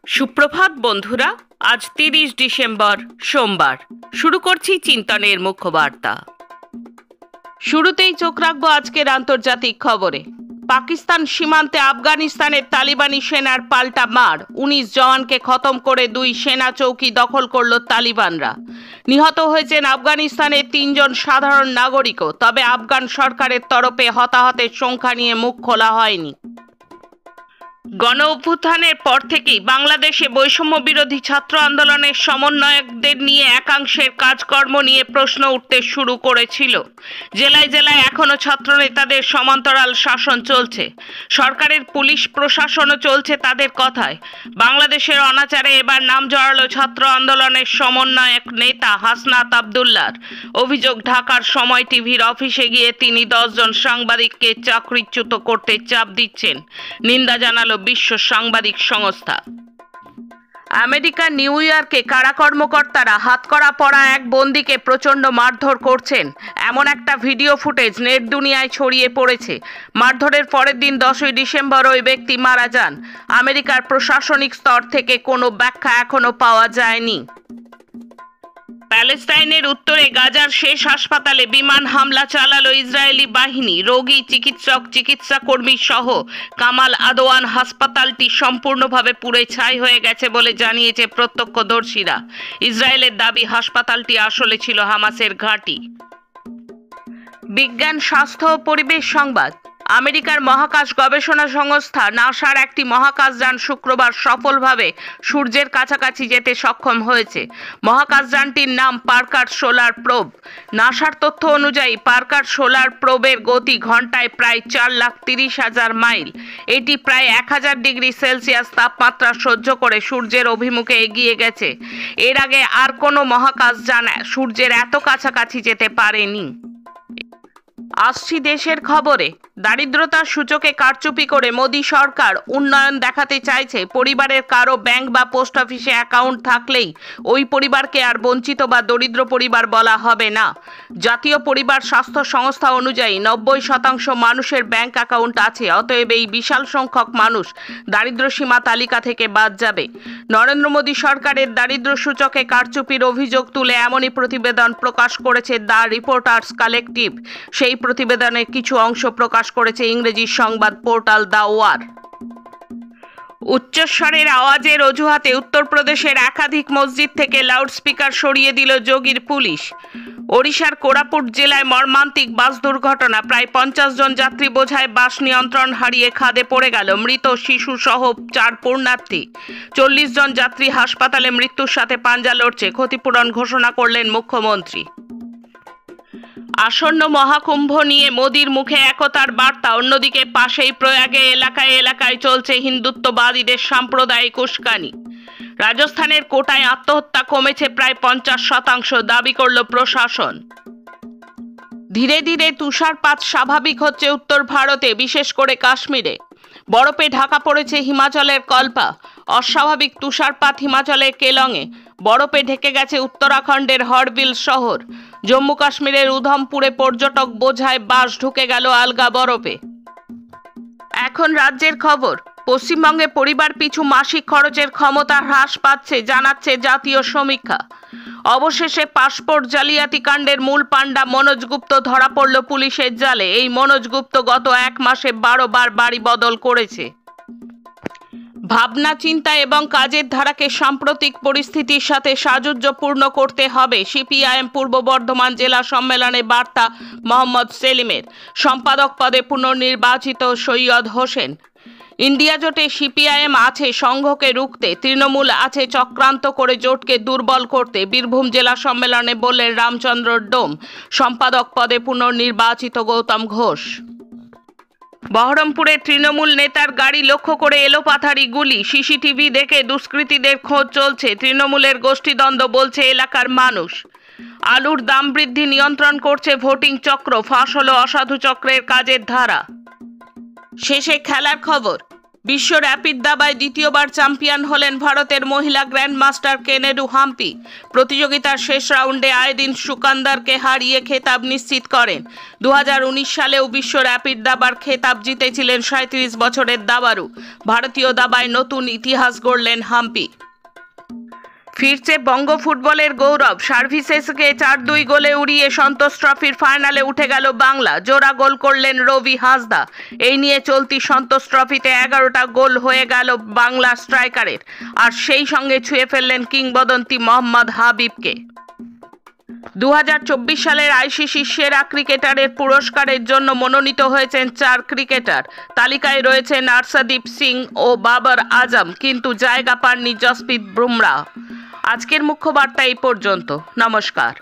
সুপ্রভাত বন্ধুরা, আজ 30 ডিসেম্বর সোমবার। শুরু করছি চিন্তনের মুখ্য বার্তা। শুরুতেই চোখ রাখবো আজকের আন্তর্জাতিক খবরে। পাকিস্তান সীমান্তে আফগানিস্তানের তালিবানি সেনার পাল্টা মার, 19 জওয়ানকে খতম করে 2 সেনা চৌকি দখল করল তালিবানরা। নিহত হয়েছেন আফগানিস্তানের 3 জন সাধারণ নাগরিকও, তবে আফগান সরকারের তরফে হতাহতের সংখ্যা নিয়ে মুখ খোলা হয়নি। গণ অভ্যুত্থানের পর থেকেই বাংলাদেশে বৈষম্য বিরোধী ছাত্র আন্দোলনের সমন্বয়কদের নিয়ে একাংশের কাজকর্ম নিয়ে প্রশ্ন উঠতে শুরু করেছিল। জেলায় জেলায় এখনো ছাত্র নেতাদের সমান্তরাল শাসন চলছে, সরকারের পুলিশ প্রশাসনও চলছে তাদের কথায়। বাংলাদেশের অনাচারে এবার নাম জড়ালো ছাত্র আন্দোলনের সমন্বয়ক নেতা হাসনাত আবদুল্লাহর। অভিযোগ, ঢাকার সময় টিভির অফিসে গিয়ে তিনি 10 জন সাংবাদিককে চাকরিচ্যুত করতে চাপ দিচ্ছেন। নিন্দা জানালো বিশ্ব সাংবাদিক সংস্থা। আমেরিকার নিউ ইয়র্কে কারা কর্মকর্তারা হাতকড়া পরা এক বন্দীকে প্রচণ্ড মারধর করছেন, এমন একটা ভিডিও ফুটেজ নেট দুনিয়ায় ছড়িয়ে পড়েছে। মারধরের পরের দিন 10ই ডিসেম্বর ওই ব্যক্তি মারা যান। আমেরিকার প্রশাসনিক স্তর থেকে কোনো ব্যাখ্যা এখনো পাওয়া যায়নি। প্যালেস্টাইনের উত্তরে গাজার শেষ হাসপাতালে বিমান হামলা চালালো ইসরায়েলি বাহিনী। রোগী, চিকিৎসক, চিকিৎসাকর্মী সহ কামাল আদওয়ান হাসপাতালটি সম্পূর্ণভাবে পুড়ে ছাই হয়ে গেছে বলে জানিয়েছে প্রত্যক্ষদর্শীরা। ইসরায়েলের দাবি হাসপাতালটি আসলে ছিল হামাসের ঘাঁটি। বিজ্ঞান, স্বাস্থ্য ও পরিবেশ সংবাদ। আমেরিকার মহাকাশ গবেষণা সংস্থা নাসার একটি মহাকাশযান শুক্রবার সফলভাবে সূর্যের কাছাকাছি যেতে সক্ষম হয়েছে। মহাকাশযানটির নাম পার্কার সোলার প্রোব। নাসার তথ্য অনুযায়ী পার্কার সোলার প্রোবের গতি ঘন্টায় প্রায় 4,30,000 মাইল। এটি প্রায় 1000 ডিগ্রি সেলসিয়াস তাপমাত্রা সহ্য করে সূর্যের অভিমুখে এগিয়ে গেছে। এর আগে আর কোনো মহাকাশযান সূর্যের এত কাছাকাছি যেতে পারেনি। আসছি দেশের খবরে। দারিদ্রতার সূচকে কারচুপি করে মোদী সরকার উন্নয়ন দেখাতে চাইছে। পরিবারের কারো ব্যাংক বা পোস্ট অফিসে অ্যাকাউন্ট থাকলেই ওই পরিবারকে আর বঞ্চিত বা দরিদ্র পরিবার বলা হবে না। জাতীয় পরিবার স্বাস্থ্য সংস্থা অনুযায়ী 90% মানুষের ব্যাংক অ্যাকাউন্ট আছে। অতএব এই বিশাল সংখ্যক মানুষ দারিদ্র সীমা তালিকা থেকে বাদ যাবে। নরেন্দ্র মোদী সরকারের দারিদ্র সূচকে কারচুপির অভিযোগ তুলে এমনই প্রতিবেদন প্রকাশ করেছে দ্য রিপোর্টার্স কালেকটিভ। সেই প্রতিবেদনের কিছু অংশ প্রকাশ করেছে ইংরেজি সংবাদ পোর্টাল দ্য ওয়ার। উচ্চস্বরের আওয়াজের অজুহাতে উত্তরপ্রদেশের একাধিক মসজিদ থেকে লাউডস্পিকার সরিয়ে দিল যোগীর পুলিশ। ওড়িশার কোরাপুট জেলায় মর্মান্তিক বাস দুর্ঘটনা। প্রায় 50 জন যাত্রী বোঝায় বাস নিয়ন্ত্রণ হারিয়ে খাদে পড়ে গেল। মৃত শিশু সহ 4 পুণ্যার্থী। 40 জন যাত্রী হাসপাতালে মৃত্যুর সাথে পাঞ্জা লড়ছে। ক্ষতিপূরণ ঘোষণা করলেন মুখ্যমন্ত্রী। আসন্ন মহাকুম্ভ নিয়ে মোদির মুখে একতার বার্তা। অন্যদিকে পাশেই প্রয়াগে এলাকায় এলাকায় চলছে হিন্দুত্ববাদীদের সাম্প্রদায়িক উস্কানি। রাজস্থানের কোটায় আত্মহত্যা কমেছে প্রায় 50%, দাবি করল প্রশাসন। ধীরে ধীরে তুষারপাত স্বাভাবিক হচ্ছে উত্তর ভারতে, বিশেষ করে কাশ্মীরে। বরফে ঢাকা পড়েছে হিমাচলের কল্পা। অস্বাভাবিক তুষারপাত হিমাচলের কেলংয়ে। বরফে ঢেকে গেছে উত্তরাখণ্ডের হরবিল শহর। জম্মু কাশ্মীরের উধমপুরে পর্যটক বোঝায় বাস ঢুকে গেল আলগা বরফে। এখন রাজ্যের খবর। পশ্চিমবঙ্গে পরিবার পিছু মাসিক খরচের ক্ষমতা হ্রাস পাচ্ছে, জানাচ্ছে জাতীয় সমীক্ষা। অবশেষে পাসপোর্ট জালিয়াতি কাণ্ডের মূল পাণ্ডা মনোজ গুপ্ত ধরা পড়ল পুলিশের জালে। এই মনোজ গুপ্ত গত 1 মাসে 12 বার বাড়ি বদল করেছে। ভাবনা, চিন্তা এবং কাজের ধারাকে সাম্প্রতিক পরিস্থিতির সাথে সাযুজ্যপূর্ণ করতে হবে, সিপিআইএম পূর্ব বর্ধমান জেলা সম্মেলনে বার্তা মোহাম্মদ সেলিমের। সম্পাদক পদে পুনর্নির্বাচিত সৈয়দ হোসেন। ইন্ডিয়া জোটে সিপিআইএম আছে সংঘকে রুখতে, তৃণমূল আছে চক্রান্ত করে জোটকে দুর্বল করতে, বীরভূম জেলা সম্মেলনে বললেন রামচন্দ্র ডোম। সম্পাদক পদে পুনর্নির্বাচিত গৌতম ঘোষ। বহরমপুরে তৃণমূল নেতার গাড়ি লক্ষ্য করে এলোপাথারি গুলি। সিসিটিভি দেখে দুষ্কৃতীদের খোঁজ চলছে। তৃণমূলের গোষ্ঠীদ্বন্দ্ব বলছে এলাকার মানুষ। আলুর দাম বৃদ্ধি নিয়ন্ত্রণ করছে ভোটিং চক্র। ফাঁস হলো অসাধু চক্রের কাজের ধারা। শেষে খেলার খবর। বিশ্ব র্যাপিড দাবায় দ্বিতীয়বার চ্যাম্পিয়ন হলেন ভারতের মহিলা গ্র্যান্ডমাস্টার কেনেডু হাম্পি। প্রতিযোগিতার শেষ রাউন্ডে আয়েদিন সুকান্দারকে হারিয়ে খেতাব নিশ্চিত করেন। 2019 সালেও বিশ্ব র্যাপিড দাবার খেতাব জিতেছিলেন 37 বছরের দাবাড়ু। ভারতীয় দাবায় নতুন ইতিহাস গড়লেন হাম্পি। ফিরছে বঙ্গ ফুটবলের গৌরব। সার্ভিসেসকে 4-2 গোলে উড়িয়ে সন্তোষ ট্রফির ফাইনালে উঠে গেল বাংলা। জোড়া গোল করলেন রবি হাঁসদা। এই নিয়ে চলতি সন্তোষ ট্রফিতে 11টা গোল হয়ে গেল বাংলা স্ট্রাইকারের, আর সেই সঙ্গে ছুঁয়ে ফেললেন কিংবদন্তি মোহাম্মদ হাবিবকে। 2024 সালের আইসিসি সেরা ক্রিকেটারের পুরস্কারের জন্য মনোনীত হয়েছেন 4 ক্রিকেটার। তালিকায় রয়েছেন আর্শদীপ সিং ও বাবর আজম, কিন্তু জায়গা পাননি জসপ্রীত বুমরাহ। আজকের মুখ্য বার্তা এই পর্যন্ত। নমস্কার।